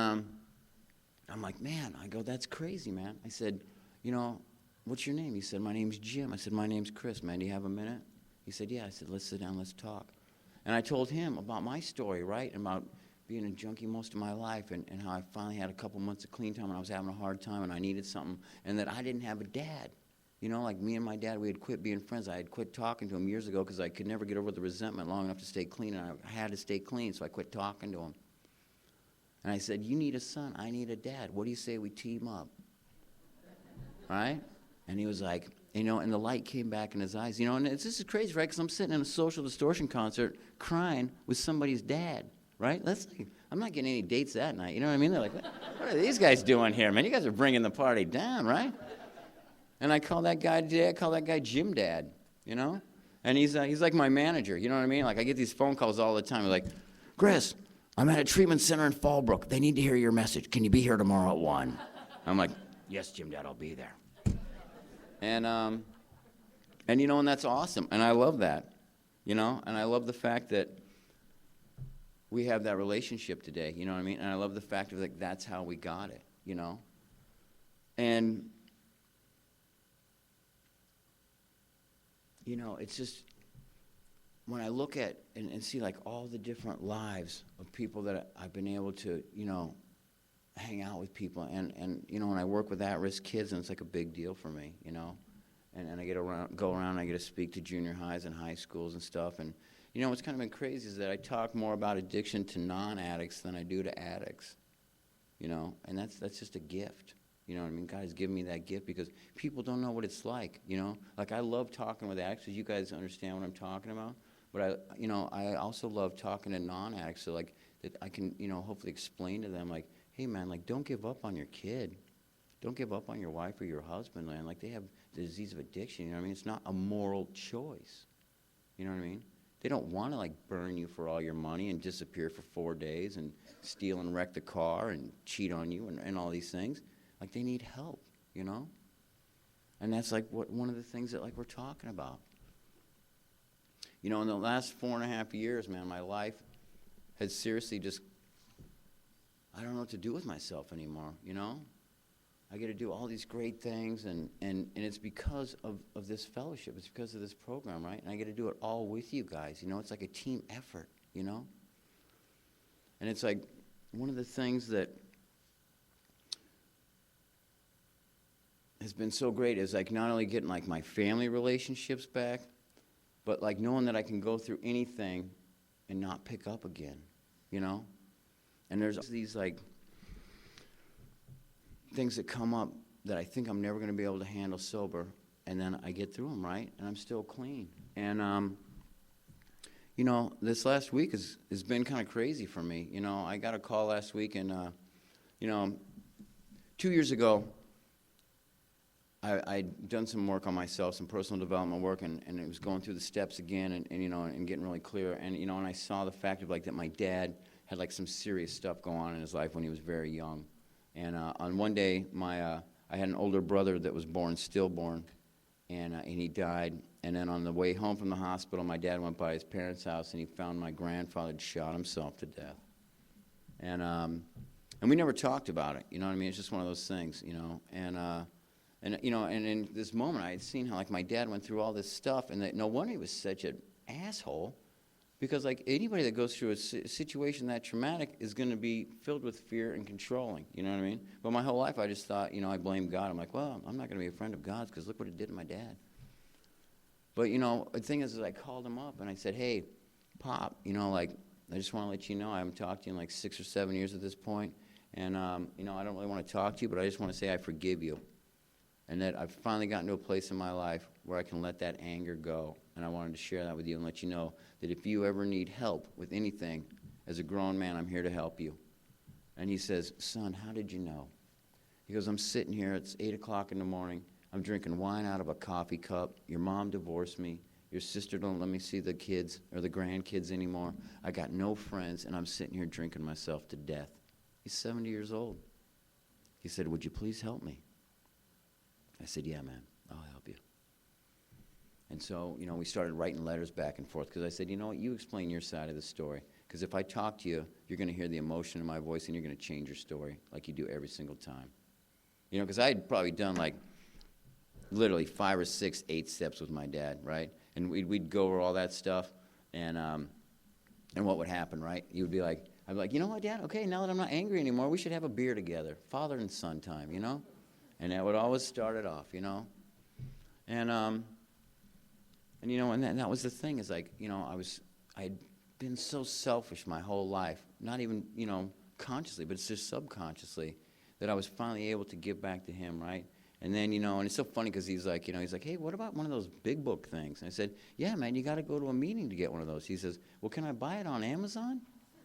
I'm like, "Man," I go, "that's crazy, man." I said, "You know, what's your name?" He said, "My name's Jim." I said, "My name's Chris, man. Do you have a minute?" He said, "Yeah." I said, "Let's sit down, let's talk." And I told him about my story, right? And about being a junkie most of my life and how I finally had a couple months of clean time and I was having a hard time and I needed something and that I didn't have a dad. You know, like me and my dad, we had quit being friends. I had quit talking to him years ago because I could never get over the resentment long enough to stay clean, and I had to stay clean, so I quit talking to him. And I said, "You need a son, I need a dad. What do you say we team up?" Right? And he was like, you know, and the light came back in his eyes. You know, and this is crazy, right? Because I'm sitting in a Social Distortion concert crying with somebody's dad, right? I'm not getting any dates that night. You know what I mean? They're like, what are these guys doing here, man? You guys are bringing the party down, right? And I call that guy today, I call that guy Jim Dad, you know? And he's like my manager, you know what I mean? Like, I get these phone calls all the time. They're like, "Chris, I'm at a treatment center in Fallbrook. They need to hear your message. Can you be here tomorrow at 1? I'm like, "Yes, Jim Dad, I'll be there." And you know, and that's awesome. And I love that, you know? And I love the fact that we have that relationship today, you know what I mean? And I love the fact of, like, that's how we got it, you know? And, you know, it's just, when I look at and see like all the different lives of people that I've been able to, hang out with people, and when I work with at-risk kids, and it's like a big deal for me, and I get go around, and I get to speak to junior highs and high schools and stuff, and what's kind of been crazy is that I talk more about addiction to non-addicts than I do to addicts, and that's just a gift. You know what I mean? God has given me that gift because people don't know what it's like, Like I love talking with addicts because you guys understand what I'm talking about, but I also love talking to non-addicts so like that I can, hopefully explain to them like, hey man, like don't give up on your kid. Don't give up on your wife or your husband, man. Like they have the disease of addiction, you know what I mean? It's not a moral choice. You know what I mean? They don't want to like burn you for all your money and disappear for 4 days and steal and wreck the car and cheat on you and all these things. Like they need help, And that's like one of the things that like we're talking about. In the last 4.5 years, man, my life has seriously just, I don't know what to do with myself anymore, I get to do all these great things, and it's because of this fellowship. It's because of this program, right? And I get to do it all with you guys, It's like a team effort, And it's like one of the things that has been so great is like not only getting like my family relationships back, but like knowing that I can go through anything and not pick up again, And there's these like things that come up that I think I'm never going to be able to handle sober, and then I get through them, right? And I'm still clean. And this last week has been kind of crazy for me. I got a call last week, and 2 years ago, I'd done some work on myself, some personal development work, and it was going through the steps again, and getting really clear. And and I saw the fact of like that my dad had like some serious stuff going on in his life when he was very young. And on one day, I had an older brother that was stillborn, and he died. And then on the way home from the hospital, my dad went by his parents' house, and he found my grandfather had shot himself to death. And we never talked about it. You know what I mean? It's just one of those things, And in this moment, I had seen how like my dad went through all this stuff, and that no wonder he was such an asshole, because like anybody that goes through a situation that traumatic is going to be filled with fear and controlling. You know what I mean? But my whole life, I just thought, I blamed God. I'm like, well, I'm not going to be a friend of God's because look what it did to my dad. But the thing is I called him up and I said, hey, Pop, like I just want to let you know I haven't talked to you in like 6 or 7 years at this point, and I don't really want to talk to you, but I just want to say I forgive you. And that I've finally gotten to a place in my life where I can let that anger go. And I wanted to share that with you and let you know that if you ever need help with anything, as a grown man, I'm here to help you. And he says, son, how did you know? He goes, I'm sitting here, it's 8 o'clock in the morning. I'm drinking wine out of a coffee cup. Your mom divorced me. Your sister don't let me see the kids or the grandkids anymore. I got no friends, and I'm sitting here drinking myself to death. He's 70 years old. He said, would you please help me? I said, yeah, man, I'll help you. And so, we started writing letters back and forth because I said, you know what, you explain your side of the story. Because if I talk to you, you're going to hear the emotion in my voice and you're going to change your story like you do every single time. Because I had probably done like literally 5 or 6, 8 steps with my dad, right? And we'd go over all that stuff, and what would happen, right? You would be like, I'd be like, you know what, Dad? Okay, now that I'm not angry anymore, we should have a beer together, father and son time, And that would always start it off, And that was the thing is like, I had been so selfish my whole life, not even, consciously, but it's just subconsciously, that I was finally able to give back to him, right? And then, and it's so funny because he's like, hey, what about one of those big book things? And I said, yeah, man, you got to go to a meeting to get one of those. He says, well, can I buy it on Amazon?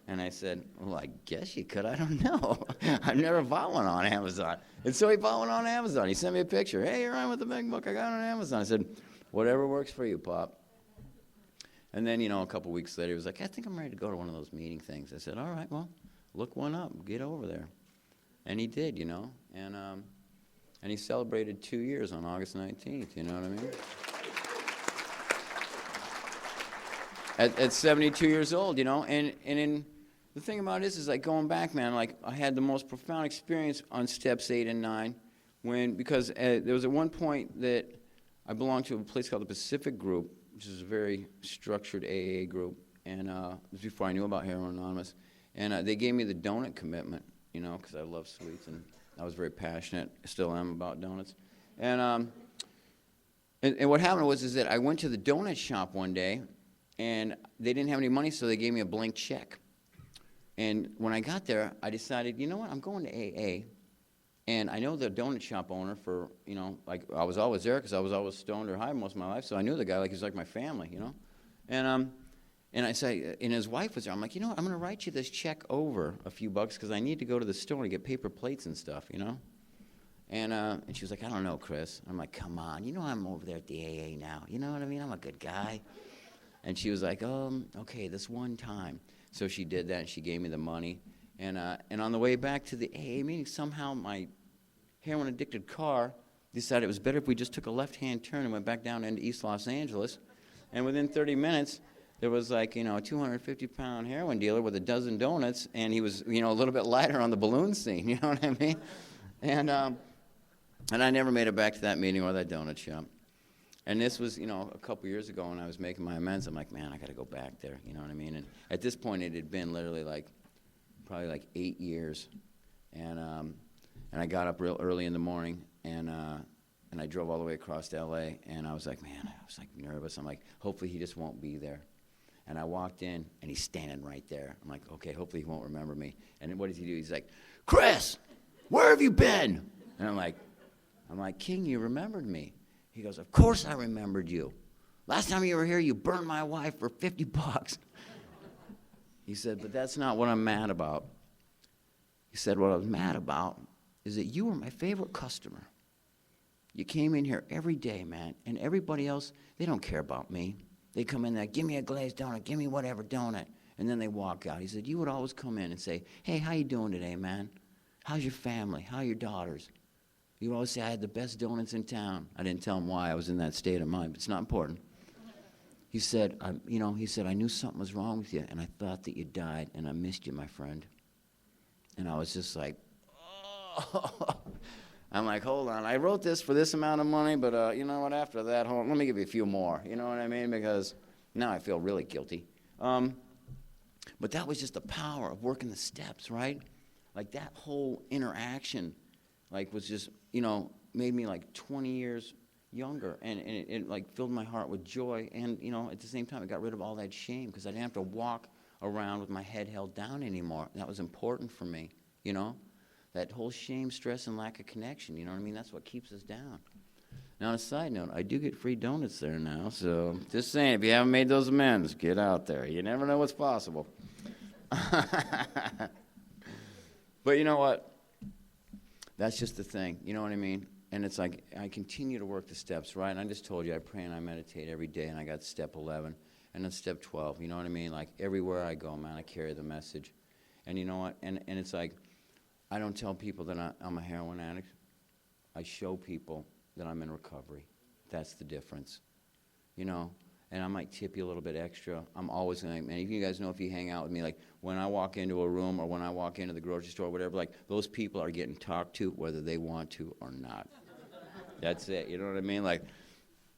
And I said, well, I guess you could. I don't know. I've never bought one on Amazon. And so he bought one on Amazon. He sent me a picture. Hey, here I am with the big book I got on Amazon. I said, whatever works for you, Pop. And then, a couple weeks later, he was like, I think I'm ready to go to one of those meeting things. I said, all right, well, look one up. Get over there. And he did, And he celebrated 2 years on August 19th, you know what I mean? At 72 years old, and the thing about it is like going back, man, like I had the most profound experience on steps 8 and 9 because there was at one point that I belonged to a place called the Pacific Group which is a very structured AA group, and it was before I knew about Heroin Anonymous, and they gave me the donut commitment, you know, because I love sweets, and I was very passionate, still am, about donuts. And what happened is that I went to the donut shop one day, and they didn't have any money, so they gave me a blank check. And when I got there, I decided, you know what, I'm going to AA. And I know the donut shop owner for, you know, like I was always there because I was always stoned or high most of my life, so I knew the guy like he was like my family, you know. And I say, and his wife was there. I'm like, you know what, I'm going to write you this check over a few bucks because I need to go to the store and get paper plates and stuff, you know. And she was like, I don't know, Chris. I'm like, come on, you know I'm over there at the AA now. You know what I mean? I'm a good guy. And she was like, okay, this one time. So she did that, and she gave me the money. And on the way back to the AA meeting, somehow my heroin-addicted car decided it was better if we just took a left-hand turn and went back down into East Los Angeles. And within 30 minutes, there was like, you know, a 250-pound heroin dealer with a dozen donuts, and he was, you know, a little bit lighter on the balloon scene, you know what I mean? And I never made it back to that meeting or that donut shop. And this was, you know, a couple years ago when I was making my amends. I'm like, man, I got to go back there, you know what I mean? And at this point, it had been literally like, probably like 8 years. And I got up real early in the morning, and I drove all the way across to L.A., and I was like, man, I was like nervous. I'm like, hopefully he just won't be there. And I walked in, and he's standing right there. I'm like, okay, hopefully he won't remember me. And then what does he do? He's like, Chris, where have you been? And I'm like, King, you remembered me. He goes, of course I remembered you. Last time you were here, you burned my wife for $50. He said, but that's not what I'm mad about. He said, what I was mad about is that you were my favorite customer. You came in here every day, man, and everybody else, they don't care about me. They come in there, give me a glazed donut, give me whatever donut, and then they walk out. He said, you would always come in and say, hey, how you doing today, man? How's your family? How are your daughters? You would always say, I had the best donuts in town. I didn't tell him why I was in that state of mind, but it's not important. He said, I knew something was wrong with you, and I thought that you died, and I missed you, my friend. And I was just like, oh. I'm like, hold on. I wrote this for this amount of money, but you know what? After that, let me give you a few more. You know what I mean? Because now I feel really guilty. But that was just the power of working the steps, right? Like that whole interaction, like was just, you know, made me like 20 years younger, and it like filled my heart with joy, and you know, at the same time, it got rid of all that shame because I didn't have to walk around with my head held down anymore. That was important for me, you know. That whole shame, stress, and lack of connection, you know what I mean? That's what keeps us down. Now, on a side note, I do get free donuts there now, so just saying, if you haven't made those amends, get out there. You never know what's possible. But you know what? That's just the thing, you know what I mean? And it's like I continue to work the steps, right? And I just told you I pray and I meditate every day, and I got step 11 and then step 12, you know what I mean? Like everywhere I go, man, I carry the message. And you know what? And it's like I don't tell people that I'm a heroin addict. I show people that I'm in recovery. That's the difference, you know? And I might tip you a little bit extra. I'm always going to, man, you guys know if you hang out with me, like when I walk into a room or when I walk into the grocery store or whatever, like those people are getting talked to whether they want to or not. That's it, you know what I mean? Like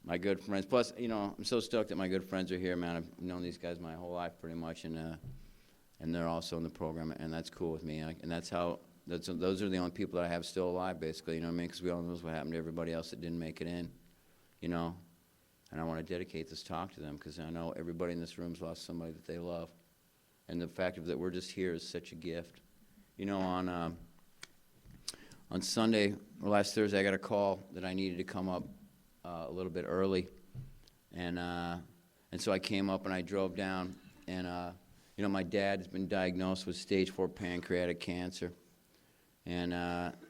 my good friends. Plus, you know, I'm so stoked that my good friends are here, man. I've known these guys my whole life pretty much, and they're also in the program, and that's cool with me. And that's how, those are the only people that I have still alive, basically, you know what I mean? Because we all know what happened to everybody else that didn't make it in, you know? And I want to dedicate this talk to them because I know everybody in this room's lost somebody that they love. And the fact that we're just here is such a gift. You know, on Sunday, or last Thursday, I got a call that I needed to come up a little bit early. And so I came up and I drove down. And, you know, my dad has been diagnosed with stage 4 pancreatic cancer. And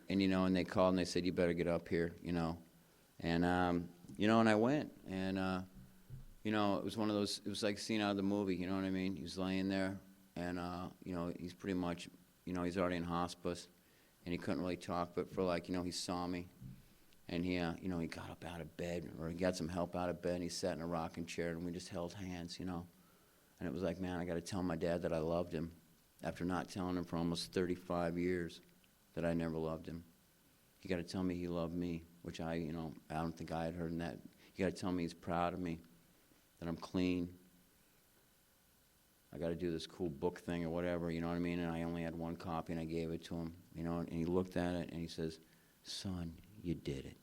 you know, and they called and they said, you better get up here, you know. And, you know, and I went. And, you know, it was one of those, it was like a scene out of the movie, you know what I mean? He was laying there, and, you know, he's pretty much, you know, he's already in hospice, and he couldn't really talk, but for like, you know, he saw me, and he, you know, he got up out of bed, or he got some help out of bed, and he sat in a rocking chair, and we just held hands, you know. And it was like, man, I got to tell my dad that I loved him after not telling him for almost 35 years that I never loved him. You got to tell me he loved me, which I, you know, I don't think I had heard that. You got to tell me he's proud of me, that I'm clean. I got to do this cool book thing or whatever, you know what I mean? And I only had one copy, and I gave it to him, you know, and he looked at it, and he says, son, you did it.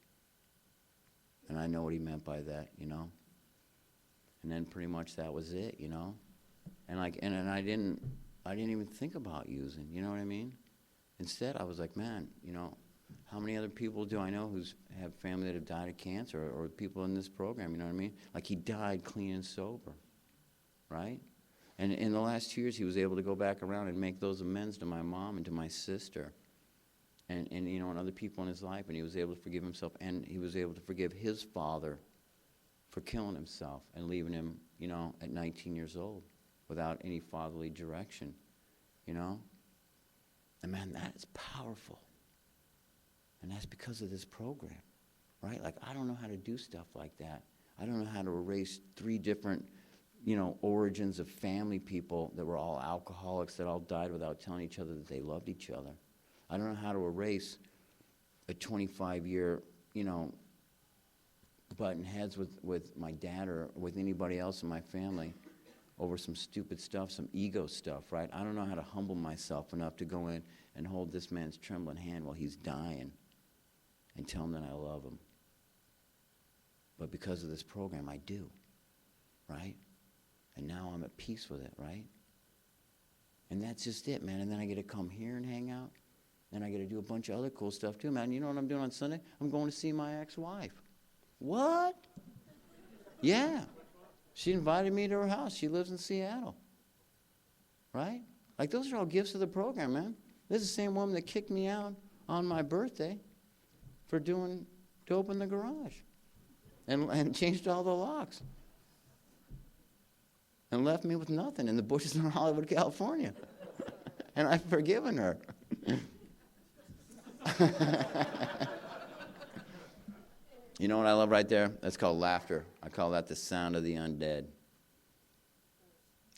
And I know what he meant by that, you know? And then pretty much that was it, you know? And like, and I didn't even think about using, you know what I mean? Instead, I was like, man, you know, how many other people do I know who have family that have died of cancer, or people in this program, you know what I mean? Like, he died clean and sober, right? And in the last 2 years, he was able to go back around and make those amends to my mom and to my sister and you know, and other people in his life. And he was able to forgive himself, and he was able to forgive his father for killing himself and leaving him, you know, at 19 years old without any fatherly direction, you know? And man, that is powerful. And that's because of this program, right? Like, I don't know how to do stuff like that. I don't know how to erase 3 different, you know, origins of family people that were all alcoholics that all died without telling each other that they loved each other. I don't know how to erase a 25-year, you know, butting heads with my dad or with anybody else in my family over some stupid stuff, some ego stuff, right? I don't know how to humble myself enough to go in and hold this man's trembling hand while he's dying and tell him that I love him. But because of this program, I do, right? And now I'm at peace with it, right? And that's just it, man. And then I get to come here and hang out. Then I get to do a bunch of other cool stuff too, man. You know what I'm doing on Sunday? I'm going to see my ex-wife. What? Yeah. She invited me to her house. She lives in Seattle. Right? Like, those are all gifts of the program, man. This is the same woman that kicked me out on my birthday for doing dope in the garage and changed all the locks and left me with nothing in the bushes in Hollywood, California. And I've forgiven her. You know what I love right there? That's called laughter. I call that the sound of the undead.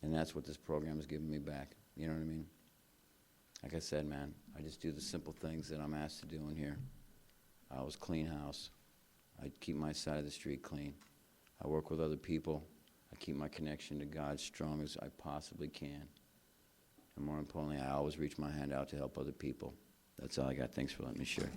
And that's what this program has given me back. You know what I mean? Like I said, man, I just do the simple things that I'm asked to do in here. I always clean house. I keep my side of the street clean. I work with other people. I keep my connection to God strong as I possibly can. And more importantly, I always reach my hand out to help other people. That's all I got. Thanks for letting me share.